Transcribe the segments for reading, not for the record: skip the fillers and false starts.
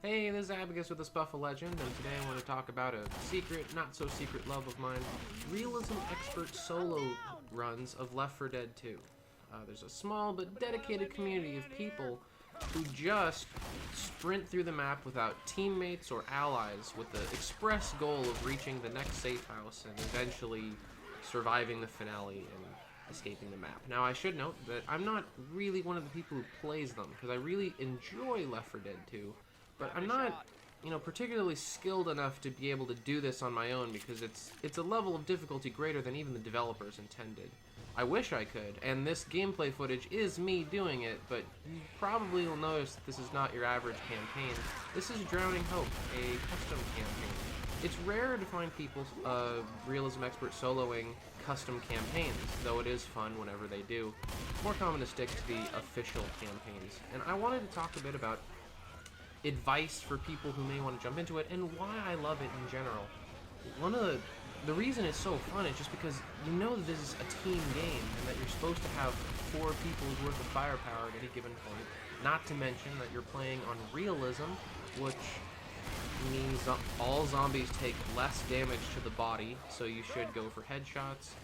Hey, this is Abacus with the Spuffle Legend, and today I want to talk about a secret, not-so-secret love of mine, Realism expert solo runs of Left 4 Dead 2. There's a small but dedicated community of people who just sprint through the map without teammates or allies with the express goal of reaching the next safe house and eventually surviving the finale and escaping the map. Now, I should note that I'm not really one of the people who plays them, because I really enjoy Left 4 Dead 2, but I'm not, particularly skilled enough to be able to do this on my own, because it's a level of difficulty greater than even the developers intended. I wish I could, and this gameplay footage is me doing it, but you probably will notice that this is not your average campaign. This is Drowning Hope, a custom campaign. It's rare to find people Realism expert soloing custom campaigns, though it is fun whenever they do. It's more common to stick to the official campaigns, and I wanted to talk a bit about advice for people who may want to jump into it and why I love it in general. One of the reason it's so fun is just because you know that this is a team game and that you're supposed to have 4 people's worth of firepower at any given point. Not to mention that you're playing on realism, which means all zombies take less damage to the body, so you should go for headshots.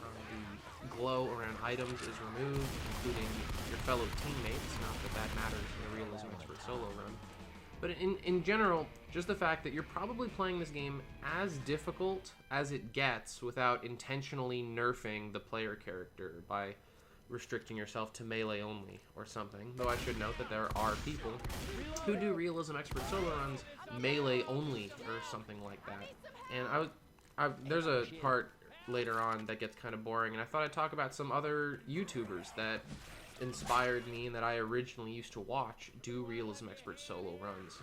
The glow around items is removed, including your fellow teammates. Not that that matters in a Realism expert solo run. But in general, just the fact that you're probably playing this game as difficult as it gets without intentionally nerfing the player character by restricting yourself to melee only or something. Though I should note that there are people who do Realism expert solo runs melee only or something like that. And there's a part later on that gets kind of boring, and I thought I'd talk about some other YouTubers that inspired me and that I originally used to watch do Realism expert solo runs.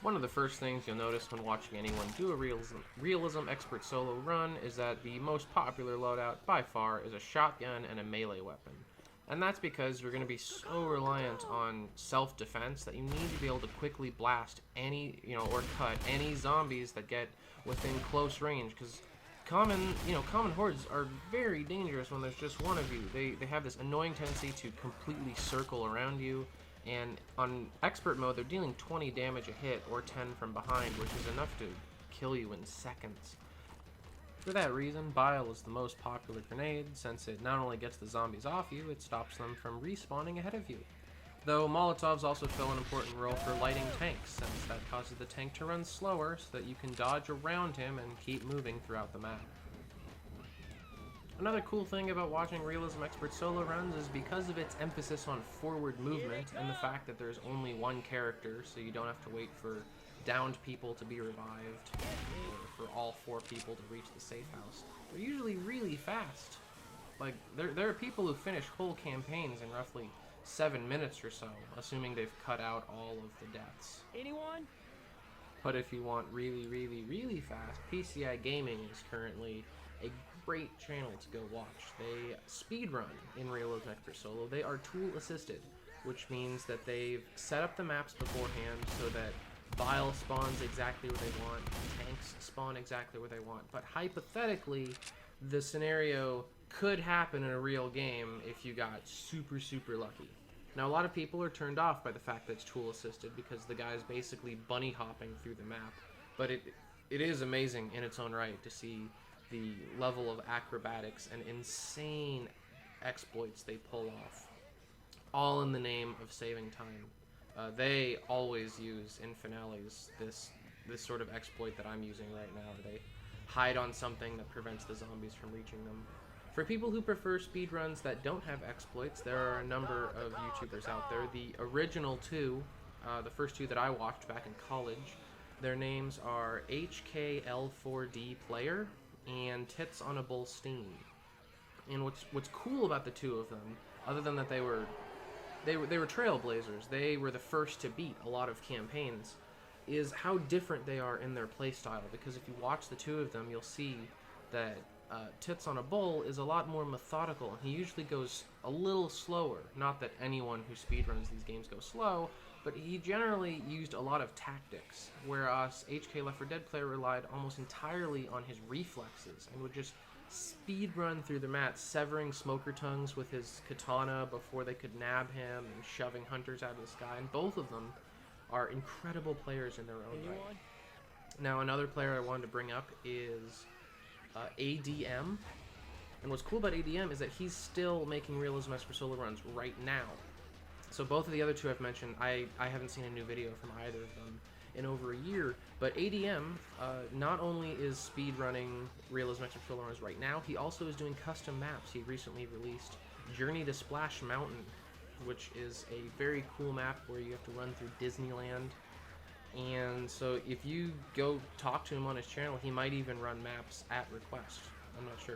One of the first things you'll notice when watching anyone do a realism expert solo run is that the most popular loadout by far is a shotgun and a melee weapon. And that's because you're going to be so reliant on self-defense that you need to be able to quickly blast any, or cut any zombies that get within close range, because common hordes are very dangerous when there's just one of you. They have this annoying tendency to completely circle around you, and on expert mode they're dealing 20 damage a hit or 10 from behind, which is enough to kill you in seconds. For that reason, Bile is the most popular grenade, since it not only gets the zombies off you, it stops them from respawning ahead of you. Though Molotovs also fill an important role for lighting tanks, since that causes the tank to run slower so that you can dodge around him and keep moving throughout the map. Another cool thing about watching Realism expert solo runs is because of its emphasis on forward movement and the fact that there's only one character, so you don't have to wait for downed people to be revived or for all 4 people to reach the safe house. They're usually really fast. Like, there are people who finish whole campaigns in roughly 7 minutes or so, assuming they've cut out all of the deaths. Anyone? But if you want really, really, really fast, PCI Gaming is currently a great channel to go watch. They speedrun in Realism expert solo. They are tool assisted, which means that they've set up the maps beforehand so that Bile spawns exactly where they want, tanks spawn exactly where they want. But hypothetically, the scenario could happen in a real game if you got super, super lucky. Now, a lot of people are turned off by the fact that it's tool assisted because the guy's basically bunny hopping through the map. But it is amazing in its own right to see the level of acrobatics and insane exploits they pull off, all in the name of saving time. They always use in finales this sort of exploit that I'm using right now. They hide on something that prevents the zombies from reaching them. For people who prefer speedruns that don't have exploits, there are a number of YouTubers out there. The original 2, the first 2 that I watched back in college, their names are HK-L4D Player and Tits on a Bull Steam. And what's cool about the 2 of them, other than that they were trailblazers, they were the first to beat a lot of campaigns, is how different they are in their playstyle. Because if you watch the 2 of them, you'll see that Tits on a Bull is a lot more methodical, and he usually goes a little slower. Not that anyone who speedruns these games goes slow, but he generally used a lot of tactics, whereas HK Left 4 Dead Player relied almost entirely on his reflexes and would just speedrun through the mat, severing smoker tongues with his katana before they could nab him and shoving hunters out of the sky, and both of them are incredible players in their own right. Now, another player I wanted to bring up is ADM. And what's cool about ADM is that he's still making Realism Expert solo runs right now. So both of the other two I've mentioned, I haven't seen a new video from either of them in over a year. But ADM not only is speedrunning Realism Expert solo runs right now, he also is doing custom maps. He recently released Journey to Splash Mountain, which is a very cool map where you have to run through Disneyland. And so if you go talk to him on his channel, he might even run maps at request. I'm not sure.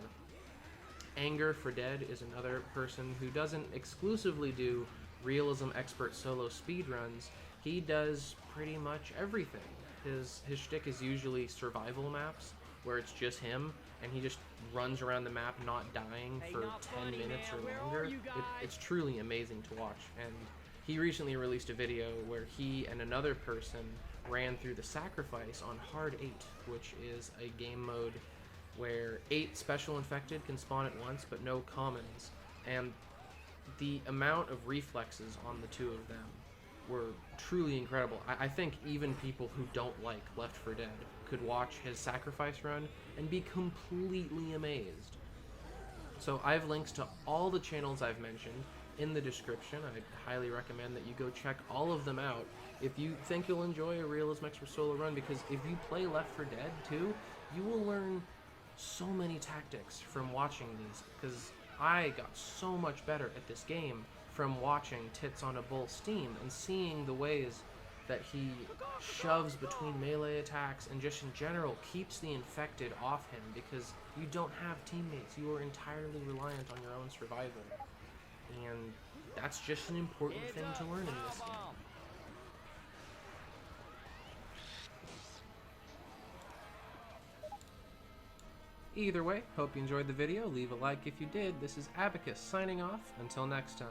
Anger for Dead is another person who doesn't exclusively do Realism Expert solo speedruns. He does pretty much everything. His shtick is usually survival maps, where it's just him, and he just runs around the map not dying for 10 minutes or longer. It's truly amazing to watch. And he recently released a video where he and another person ran through the Sacrifice on Hard 8, which is a game mode where 8 special infected can spawn at once, but no commons. And the amount of reflexes on the two of them were truly incredible. I think even people who don't like Left 4 Dead could watch his Sacrifice run and be completely amazed. So I have links to all the channels I've mentioned in the description. I highly recommend that you go check all of them out if you think you'll enjoy a Realism Expert solo run, because if you play Left 4 Dead too, you will learn so many tactics from watching these, because I got so much better at this game from watching Tits on a Bull Steam and seeing the ways that he shoves between melee attacks and just in general keeps the infected off him, because you don't have teammates. You are entirely reliant on your own survival. And that's just an important thing to learn in this game. Either way, hope you enjoyed the video. Leave a like if you did. This is Abacus signing off. Until next time.